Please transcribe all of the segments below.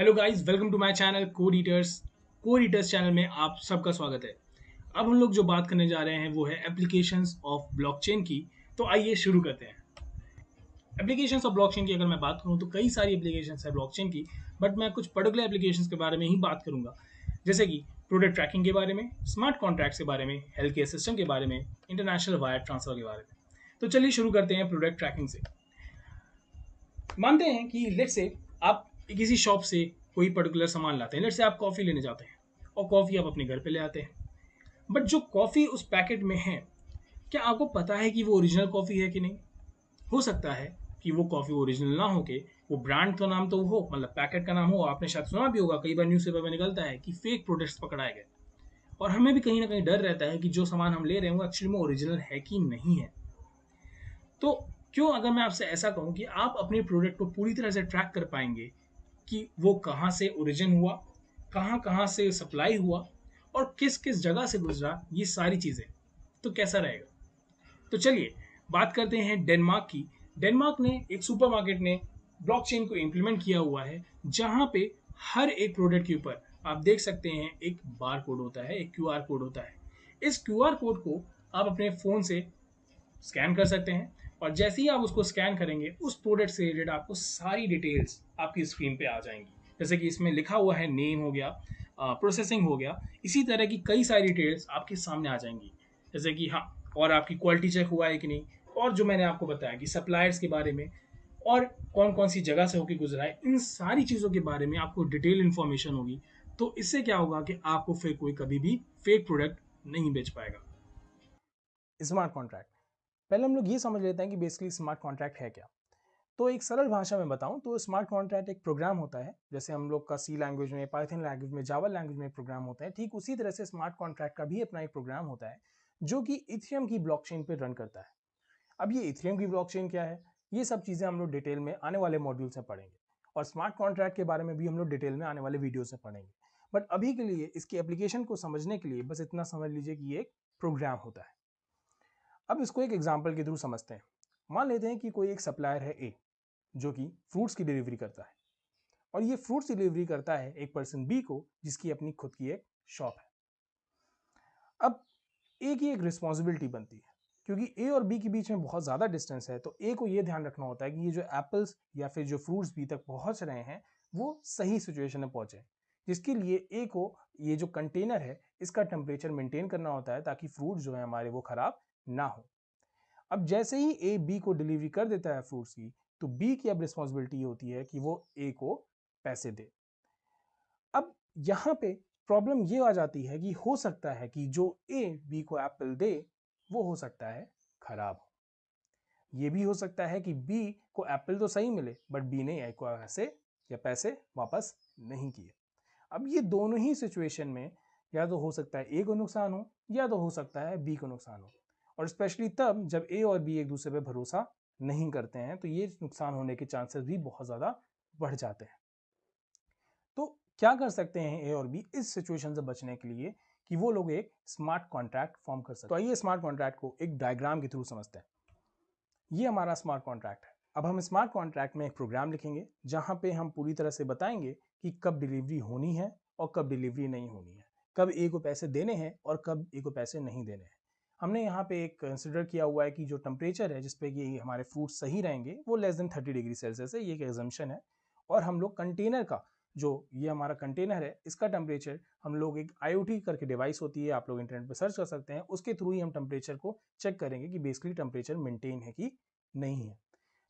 Hello guys, welcome to my channel Code Eaters channel में आप सबका स्वागत है। अब हम लोग जो बात करने जा रहे हैं वो है एप्लीकेशंस ऑफ ब्लॉकचेन की। तो आइए शुरू करते हैं। एप्लीकेशंस ऑफ ब्लॉकचेन की अगर मैं बात करूं तो कई सारी एप्लीकेशंस है ब्लॉकचेन की, बट मैं कुछ पर्टिकुलर एप्लीकेशंस के बारे में ही बात करूंगा। जैसे कि प्रोडक्ट ट्रैकिंग के बारे में, स्मार्ट कॉन्ट्रैक्ट्स के बारे में, हेल्थ केयर सिस्टम के बारे में, इंटरनेशनल वायर ट्रांसफर के बारे में। तो चलिए शुरू करते हैं प्रोडक्ट ट्रैकिंग से। मानते हैं कि लेट से आप किसी शॉप से कोई पर्टिकुलर सामान लाते हैं। लेट से आप कॉफ़ी लेने जाते हैं और कॉफ़ी आप अपने घर पे ले आते हैं। बट जो कॉफ़ी उस पैकेट में है, क्या आपको पता है कि वो ओरिजिनल कॉफ़ी है कि नहीं? हो सकता है कि वो कॉफ़ी ओरिजिनल ना हो के वो ब्रांड का नाम तो हो, मतलब पैकेट का नाम हो। आपने शायद सुना भी होगा, कई बार न्यूज़पेपर में निकलता है कि फेक प्रोडक्ट्स पकड़ाए गए। और हमें भी कहीं ना कहीं डर रहता है कि जो सामान हम ले रहे हैं वो एक्चुअली में ओरिजिनल है कि नहीं है। तो क्यों अगर मैं आपसे ऐसा कहूँ कि आप अपने प्रोडक्ट को पूरी तरह से ट्रैक कर पाएंगे कि वो कहाँ से ओरिजिन हुआ, कहाँ कहाँ से सप्लाई हुआ और किस किस जगह से गुजरा, ये सारी चीज़ें, तो कैसा रहेगा? तो चलिए बात करते हैं डेनमार्क की। डेनमार्क ने एक सुपरमार्केट ने ब्लॉकचेन को इम्प्लीमेंट किया हुआ है, जहाँ पे हर एक प्रोडक्ट के ऊपर आप देख सकते हैं एक बार कोड होता है, एक क्यूआर कोड होता है। इस क्यूआर कोड को आप अपने फ़ोन से स्कैन कर सकते हैं और जैसे ही आप उसको स्कैन करेंगे उस प्रोडक्ट से रिलेटेड आपको सारी डिटेल्स आपकी स्क्रीन पे आ जाएंगी। जैसे कि इसमें लिखा हुआ है, नेम हो गया, प्रोसेसिंग हो गया, इसी तरह की कई सारी डिटेल्स आपके सामने आ जाएंगी। जैसे कि हाँ, और आपकी क्वालिटी चेक हुआ है कि नहीं, और जो मैंने आपको बताया कि सप्लायर्स के बारे में और कौन कौन सी जगह से होकर गुजरा है, इन सारी चीज़ों के बारे में आपको डिटेल इन्फॉर्मेशन होगी। तो इससे क्या होगा कि आपको फिर कोई कभी भी फेक प्रोडक्ट नहीं बेच पाएगा। स्मार्ट कॉन्ट्रैक्ट, पहले हम लोग ये समझ लेते हैं कि बेसिकली स्मार्ट कॉन्ट्रैक्ट है क्या। तो एक सरल भाषा में बताऊं तो स्मार्ट कॉन्ट्रैक्ट एक प्रोग्राम होता है, जैसे हम लोग का सी लैंग्वेज में, पाइथन लैंग्वेज में, जावा लैंग्वेज में प्रोग्राम होता है। ठीक उसी तरह से स्मार्ट कॉन्ट्रैक्ट का भी अपना एक प्रोग्राम होता है जो कि इथेरियम की ब्लॉकचेन पर रन करता है। अब ये इथेरियम की ब्लॉकचेन क्या है, ये सब चीज़ें हम लोग डिटेल में आने वाले मॉड्यूल्स में पढ़ेंगे, और स्मार्ट कॉन्ट्रैक्ट के बारे में भी हम लोग डिटेल में आने वाले वीडियो से पढ़ेंगे। बट अभी के लिए इसकी एप्लीकेशन को समझने के लिए बस इतना समझ लीजिए कि ये एक प्रोग्राम होता है। अब इसको एक एग्जाम्पल के थ्रू समझते हैं। मान लेते हैं कि कोई एक सप्लायर है ए, जो कि फ्रूट्स की डिलीवरी करता है, और ये फ्रूट्स डिलीवरी करता है एक पर्सन बी को, जिसकी अपनी खुद की एक शॉप है। अब ए की एक रिस्पॉन्सिबिलिटी बनती है, क्योंकि ए और बी के बीच में बहुत ज़्यादा डिस्टेंस है, तो ए को ये ध्यान रखना होता है कि ये जो एप्पल्स या फिर जो फ्रूट्स बी तक पहुंच रहे हैं वो सही सिचुएशन में पहुंचे, जिसके लिए ए को ये जो कंटेनर है इसका टेम्परेचर मेंटेन करना होता है, ताकि फ्रूट जो है हमारे वो खराब ना हो। अब जैसे ही ए बी को डिलीवरी कर देता है फ्रूट्स की, तो बी की अब रिस्पॉन्सिबिलिटी होती है कि वो ए को पैसे दे। अब यहाँ पे प्रॉब्लम ये आ जाती है कि हो सकता है कि जो ए बी को एप्पल दे वो हो सकता है खराब हो। ये भी हो सकता है कि बी को एप्पल तो सही मिले, बट बी ने ए को ऐसे या पैसे वापस नहीं किए। अब ये दोनों ही सिचुएशन में या तो हो सकता है ए को नुकसान हो, या तो हो सकता है बी को नुकसान हो। और स्पेशली तब जब ए और बी एक दूसरे पे भरोसा नहीं करते हैं, तो ये नुकसान होने के चांसेस भी बहुत ज़्यादा बढ़ जाते हैं। तो क्या कर सकते हैं ए और बी इस सिचुएशन से बचने के लिए कि वो लोग एक स्मार्ट कॉन्ट्रैक्ट फॉर्म कर सकते हैं। तो आइए स्मार्ट कॉन्ट्रैक्ट को एक डायग्राम के थ्रू समझते हैं। ये हमारा स्मार्ट कॉन्ट्रैक्ट है। अब हम स्मार्ट कॉन्ट्रैक्ट में एक प्रोग्राम लिखेंगे जहां पे हम पूरी तरह से बताएंगे कि कब डिलीवरी होनी है और कब डिलीवरी नहीं होनी है, कब ए को पैसे देने हैं और कब ए को पैसे नहीं देने हैं। हमने यहाँ पे एक कंसिडर किया हुआ है कि जो टेम्परेचर है जिसपे कि हमारे फ्रूट सही रहेंगे वो लेस देन 30 डिग्री सेल्सियस है, ये एक एग्जम्पशन है। और हम लोग कंटेनर का, जो ये हमारा कंटेनर है, इसका टेम्परेचर हम लोग एक IoT करके डिवाइस होती है, आप लोग इंटरनेट पर सर्च कर सकते हैं, उसके थ्रू ही हम टेम्परेचर को चेक करेंगे कि बेसिकली टेम्परेचर मेंटेन है कि नहीं है।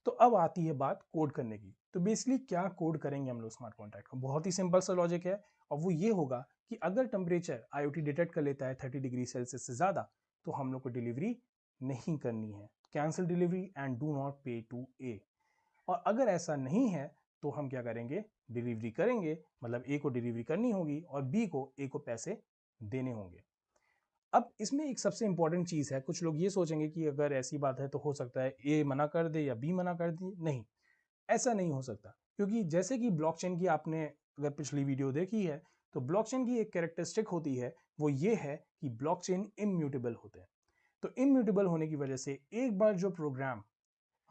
तो अब आती है बात कोड करने की। तो बेसिकली क्या कोड करेंगे हम लोग स्मार्ट कॉन्ट्रैक्ट का, बहुत ही सिंपल सा लॉजिक है, और वो ये होगा कि अगर टेम्परेचर IoT डिटेक्ट कर लेता है 30 डिग्री सेल्सियस से ज़्यादा, तो हम लोग को डिलीवरी नहीं करनी है, cancel delivery and do not पे टू ए। और अगर ऐसा नहीं है तो हम क्या करेंगे, डिलीवरी करेंगे, मतलब ए को डिलीवरी करनी होगी और बी को ए को पैसे देने होंगे। अब इसमें एक सबसे इंपॉर्टेंट चीज़ है, कुछ लोग ये सोचेंगे कि अगर ऐसी बात है तो हो सकता है ए मना कर दे या बी मना कर दे। नहीं, ऐसा नहीं हो सकता, क्योंकि जैसे कि ब्लॉकचेन की आपने अगर पिछली वीडियो देखी है, तो ब्लॉकचेन की एक कैरेक्टरिस्टिक होती है, वो ये है कि ब्लॉकचेन इम्यूटेबल होते हैं। तो इम्यूटेबल होने की वजह से एक बार जो प्रोग्राम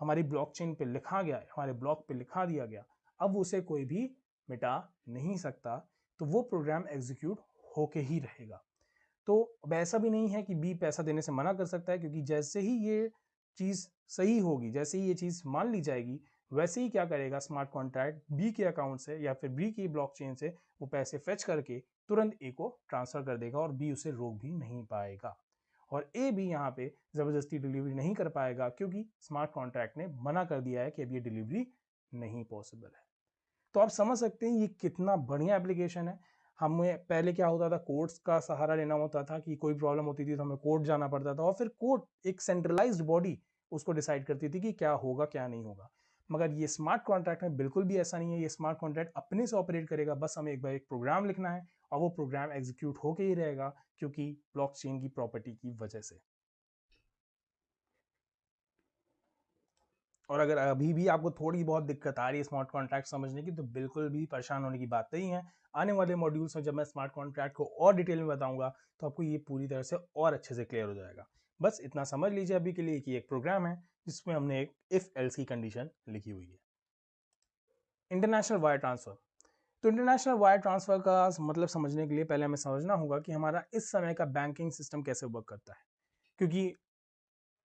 हमारी ब्लॉकचेन पे लिखा गया है, हमारे ब्लॉक पे लिखा दिया गया, अब उसे कोई भी मिटा नहीं सकता, तो वो प्रोग्राम एग्जीक्यूट होके ही रहेगा। तो अब ऐसा भी नहीं है कि बी पैसा देने से मना कर सकता है, क्योंकि जैसे ही ये चीज़ सही होगी, जैसे ही ये चीज़ मान ली जाएगी, वैसे ही क्या करेगा स्मार्ट कॉन्ट्रैक्ट बी के अकाउंट से या फिर बी की ब्लॉकचेन से वो पैसे फेच करके तुरंत ए को ट्रांसफर कर देगा और बी उसे रोक भी नहीं पाएगा। और ए भी यहाँ पे ज़बरदस्ती डिलीवरी नहीं कर पाएगा, क्योंकि स्मार्ट कॉन्ट्रैक्ट ने मना कर दिया है कि अब ये डिलीवरी नहीं पॉसिबल है। तो आप समझ सकते हैं ये कितना बढ़िया एप्लीकेशन है। हमें पहले क्या होता था, कोर्ट्स का सहारा लेना होता था, कि कोई प्रॉब्लम होती थी तो हमें कोर्ट जाना पड़ता था और फिर कोर्ट एक सेंट्रलाइज्ड बॉडी उसको डिसाइड करती थी कि क्या होगा क्या नहीं होगा। मगर ये स्मार्ट कॉन्ट्रैक्ट में बिल्कुल भी ऐसा नहीं है। ये स्मार्ट कॉन्ट्रैक्ट अपने से ऑपरेट करेगा, बस हमें एक बार एक प्रोग्राम लिखना है और वो प्रोग्राम एग्जीक्यूट होके ही रहेगा, क्योंकि ब्लॉकचेन की प्रॉपर्टी की वजह से। और अगर अभी भी आपको थोड़ी बहुत दिक्कत आ रही है स्मार्ट कॉन्ट्रैक्ट समझने की, तो बिल्कुल भी परेशान होने की बात नहीं है। आने वाले मॉड्यूल्स में जब मैं स्मार्ट कॉन्ट्रैक्ट को और डिटेल में बताऊंगा, तो आपको ये पूरी तरह से और अच्छे से क्लियर हो जाएगा। बस इतना समझ लीजिए अभी के लिए कि एक प्रोग्राम है जिसमें हमने एक इफ एल्स की कंडीशन लिखी हुई है। International wire transfer. तो इंटरनेशनल वायर ट्रांसफर का मतलब समझने के लिए पहले हमें समझना होगा कि हमारा इस समय का बैंकिंग सिस्टम कैसे वर्क करता है। क्योंकि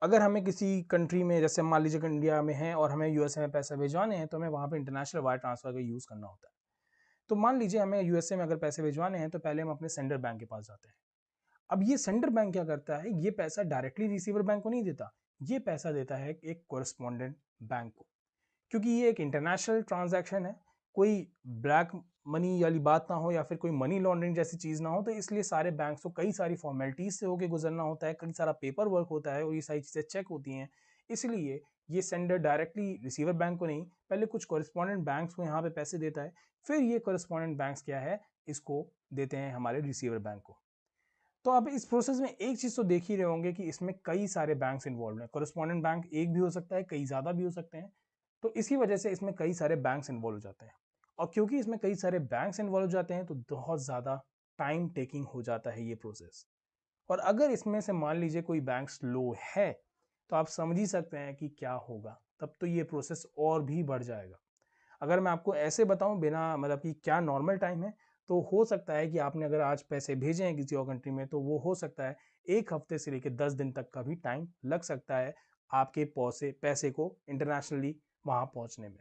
अगर हमें किसी कंट्री में, जैसे मान लीजिए कि इंडिया में है और हमें यूएसए में पैसे भिजवाने हैं, तो हमें वहाँ पे इंटरनेशनल वायर ट्रांसफर का यूज़ करना होता है। तो मान लीजिए हमें यूएसए में अगर पैसे भिजवाने हैं, तो पहले हम अपने सेंडर बैंक के पास जाते हैं। अब ये सेंडर बैंक क्या करता है, ये पैसा डायरेक्टली रिसीवर बैंक को नहीं देता, ये पैसा देता है एक कोरस्पॉन्डेंट बैंक को। क्योंकि ये एक इंटरनेशनल ट्रांजैक्शन है, कोई ब्लैक मनी वाली बात ना हो या फिर कोई मनी लॉन्ड्रिंग जैसी चीज़ ना हो, तो इसलिए सारे बैंक को कई सारी फॉर्मेलिटीज से होके गुजरना होता है, कई सारा पेपर वर्क होता है और ये सारी चीज़ें चेक होती हैं। इसलिए ये सेंडर डायरेक्टली रिसीवर बैंक को नहीं, पहले कुछ कॉरेस्पॉन्डेंट बैंक्स को यहाँ पे पैसे देता है, फिर ये कॉरेस्पॉन्डेंट बैंक्स क्या है, इसको देते हैं हमारे रिसीवर बैंक को। तो आप इस प्रोसेस में एक चीज़ तो देख ही रहे होंगे कि इसमें कई सारे बैंक्स इन्वॉल्व हैं। कॉरेस्पॉन्डेंट बैंक एक भी हो सकता है, कई ज़्यादा भी हो सकते हैं। तो इसी वजह से इसमें कई सारे बैंक्स इन्वॉल्व हो जाते हैं, और क्योंकि इसमें कई सारे बैंक्स इन्वॉल्व हो जाते हैं, तो बहुत ज़्यादा टाइम टेकिंग हो जाता है ये प्रोसेस। और अगर इसमें से मान लीजिए कोई बैंक स्लो है, तो आप समझ ही सकते हैं कि क्या होगा, तब तो ये प्रोसेस और भी बढ़ जाएगा। अगर मैं आपको ऐसे बताऊं बिना मतलब कि क्या नॉर्मल टाइम है, तो हो सकता है कि आपने अगर आज पैसे भेजे हैं किसी और कंट्री में, तो वो हो सकता है 1 हफ्ते से लेकर 10 दिन तक का भी टाइम लग सकता है आपके पैसे को इंटरनेशनली वहां पहुंचने में।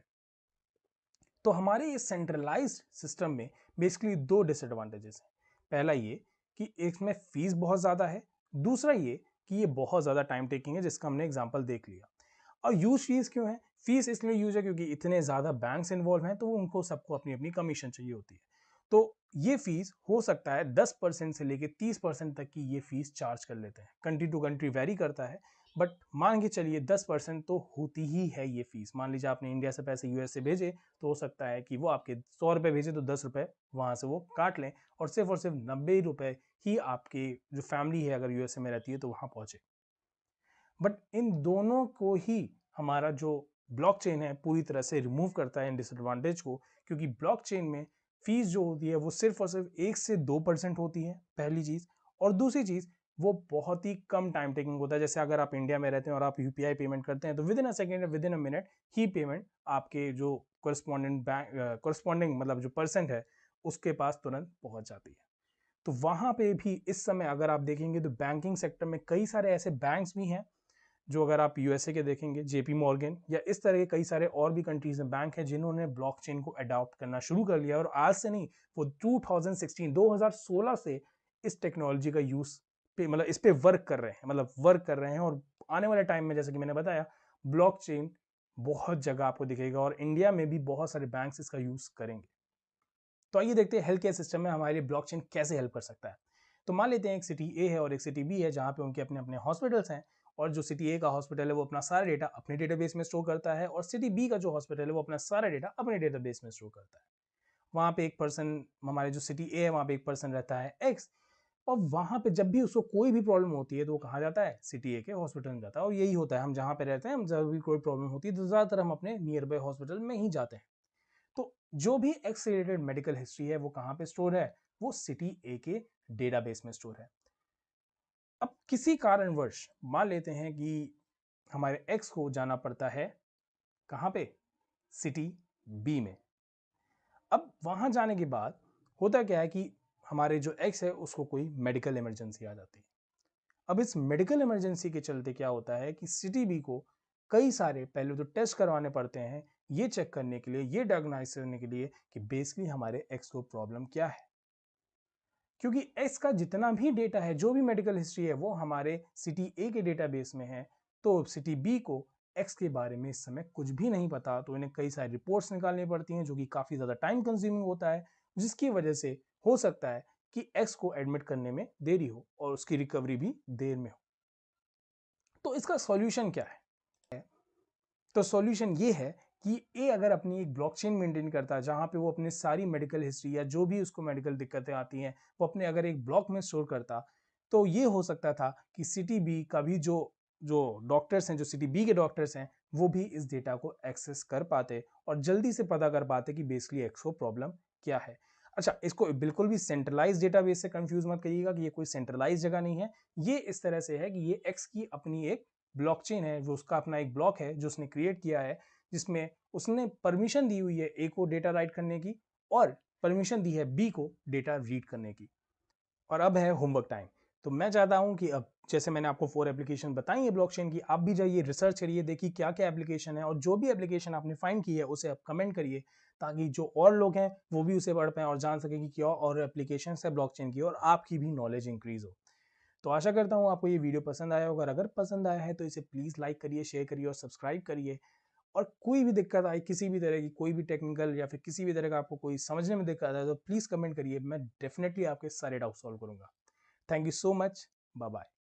तो हमारे इस सेंट्रलाइज्ड सिस्टम में बेसिकली 2 डिसएडवांटेजेस हैं। पहला ये कि इसमें फीस बहुत ज़्यादा है, दूसरा ये कि ये बहुत ज़्यादा टाइम टेकिंग है, जिसका हमने एग्जाम्पल देख लिया। और यूज फीस क्यों है? फीस इसलिए यूज है क्योंकि इतने ज़्यादा बैंक्स इन्वॉल्व हैं, तो उनको सबको अपनी अपनी कमीशन चाहिए होती है। तो ये फीस हो सकता है 10% से लेके 30% तक की ये फीस चार्ज कर लेते हैं। कंट्री टू कंट्री वेरी करता है, बट मान के चलिए 10% तो होती ही है ये फीस। मान लीजिए आपने इंडिया से पैसे यूएस से भेजे, तो हो सकता है कि वो आपके 100 रुपये भेजे तो 10 रुपये वहाँ से वो काट लें, और सिर्फ 90 रुपये ही आपके जो फैमिली है अगर यूएसए में रहती है तो वहाँ पहुँचे। बट इन दोनों को ही हमारा जो ब्लॉकचेन है पूरी तरह से रिमूव करता है इन डिसएडवांटेज को, क्योंकि ब्लॉकचेन में फीस जो होती है वो सिर्फ और सिर्फ 1 से 2% होती है, पहली चीज़। और दूसरी चीज़, वो बहुत ही कम टाइम टेकिंग होता है। जैसे अगर आप इंडिया में रहते हैं और आप यूपीआई पेमेंट करते हैं, तो with in a second, with in a minute he payment आपके जो कोरस्पॉन्डिंग मतलब जो परसेंट है उसके पास तुरंत पहुंच जाती है। तो वहां पे भी इस समय अगर आप देखेंगे तो बैंकिंग सेक्टर में कई सारे ऐसे बैंक्स भी हैं, जो अगर आप यूएसए के देखेंगे जेपी मॉर्गन या इस तरह के कई सारे और भी कंट्रीज में बैंक है जिन्होंने ब्लॉकचेन को अडॉप्ट करना शुरू कर लिया, और आज से नहीं, वो 2016 से इस टेक्नोलॉजी का यूज पे मतलब इस पे वर्क कर रहे हैं। और आने वाले टाइम में जैसे कि मैंने बताया, ब्लॉकचेन बहुत जगह आपको दिखेगा और इंडिया में भी बहुत सारे बैंक्स इसका यूज करेंगे। तो आइए देखते हैं हेल्थ केयर सिस्टम में हमारे लिए ब्लॉकचेन कैसे हेल्प कर सकता है। तो मान लेते हैं एक सिटी ए है और एक सिटी बी है, जहाँ पे उनके अपने अपने हॉस्पिटल्स हैं। और जो सिटी ए का हॉस्पिटल है वो अपना सारा डेटा अपने डेटाबेस में स्टोर करता है, और सिटी बी का जो हॉस्पिटल है वो अपना सारा डेटा अपने डेटाबेस में स्टोर करता है। वहाँ पे एक पर्सन, हमारे जो सिटी ए है वहाँ पे एक पर्सन रहता है एक्स, और वहाँ पे जब भी उसको कोई भी प्रॉब्लम होती है तो वो कहाँ जाता है? सिटी ए के हॉस्पिटल में जाता है। और यही होता है, हम जहाँ पे रहते हैं, हम जब भी कोई प्रॉब्लम होती है तो ज़्यादातर हम अपने नियर बाय हॉस्पिटल में ही जाते हैं। तो जो भी एक्स से रिलेटेड मेडिकल हिस्ट्री है वो कहाँ पे स्टोर है? वो सिटी ए के डेटाबेस में स्टोर है। अब किसी कारणवश मान लेते हैं कि हमारे एक्स को जाना पड़ता है कहाँ पे? सिटी बी में। अब वहां जाने के बाद होता क्या है कि हमारे जो एक्स है उसको कोई मेडिकल इमरजेंसी आ जाती है। अब इस मेडिकल इमरजेंसी के चलते क्या होता है कि सिटी बी को कई सारे पहले तो टेस्ट करवाने पड़ते हैं, ये चेक करने के लिए, ये डायग्नोस करने के लिए कि बेसिकली हमारे एक्स को प्रॉब्लम क्या है। क्योंकि एक्स का जितना भी डेटा है, जो भी मेडिकल हिस्ट्री है, वो हमारे सिटी ए के डेटाबेस में है, तो सिटी बी को एक्स के बारे में इस समय कुछ भी नहीं पता। तो इन्हें कई सारी रिपोर्ट्स निकालनी पड़ती हैं, जो कि काफी ज्यादा टाइम कंज्यूमिंग होता है, जिसकी वजह से हो सकता है कि एक्स को एडमिट करने में देरी हो और उसकी रिकवरी भी देर में हो। तो इसका सॉल्यूशन क्या है? तो सॉल्यूशन ये है कि ए अगर अपनी एक ब्लॉकचेन मेंटेन करता है, जहां पे वो अपनी सारी मेडिकल हिस्ट्री या जो भी उसको मेडिकल दिक्कतें आती हैं, वो अपने अगर एक ब्लॉक में स्टोर करता, तो ये हो सकता था कि सिटी बी का भी जो जो डॉक्टर्स हैं, जो सिटी बी के डॉक्टर्स हैं, वो भी इस डेटा को एक्सेस कर पाते और जल्दी से पता कर पाते कि बेसिकली एक्स को प्रॉब्लम क्या है। अच्छा, इसको बिल्कुल भी सेंट्रलाइज डेटाबेस से कंफ्यूज मत करिएगा कि ये कोई सेंट्रलाइज जगह नहीं है। ये इस तरह से है कि ये एक्स की अपनी एक ब्लॉकचेन है, जो उसका अपना एक ब्लॉक है जो उसने क्रिएट किया है, जिसमें उसने परमिशन दी हुई है ए को डेटा राइट करने की और परमिशन दी है बी को डेटा रीड करने की। और अब है होमवर्क टाइम। तो मैं चाहता हूं कि अब जैसे मैंने आपको 4 एप्लीकेशन बताई है ब्लॉकचेन की, आप भी जाइए रिसर्च करिए, देखिए क्या क्या एप्लीकेशन है, और जो भी एप्लीकेशन आपने फाइंड की है उसे आप कमेंट करिए, ताकि जो और लोग हैं वो भी उसे पढ़ पाएं और जान सकें कि क्या और एप्लीकेशन है ब्लॉकचेन की, और आपकी भी नॉलेज इंक्रीज हो। तो आशा करता हूँ आपको ये वीडियो पसंद आया होगा। अगर पसंद आया है तो इसे प्लीज़ लाइक करिए, शेयर करिए और सब्सक्राइब करिए। और कोई भी दिक्कत आई, किसी भी तरह की, कोई भी टेक्निकल या फिर किसी भी तरह का आपको कोई समझने में दिक्कत आए, तो प्लीज़ कमेंट करिए, मैं डेफिनेटली आपके सारे डाउट सॉल्व करूंगा। Thank you so much. Bye bye.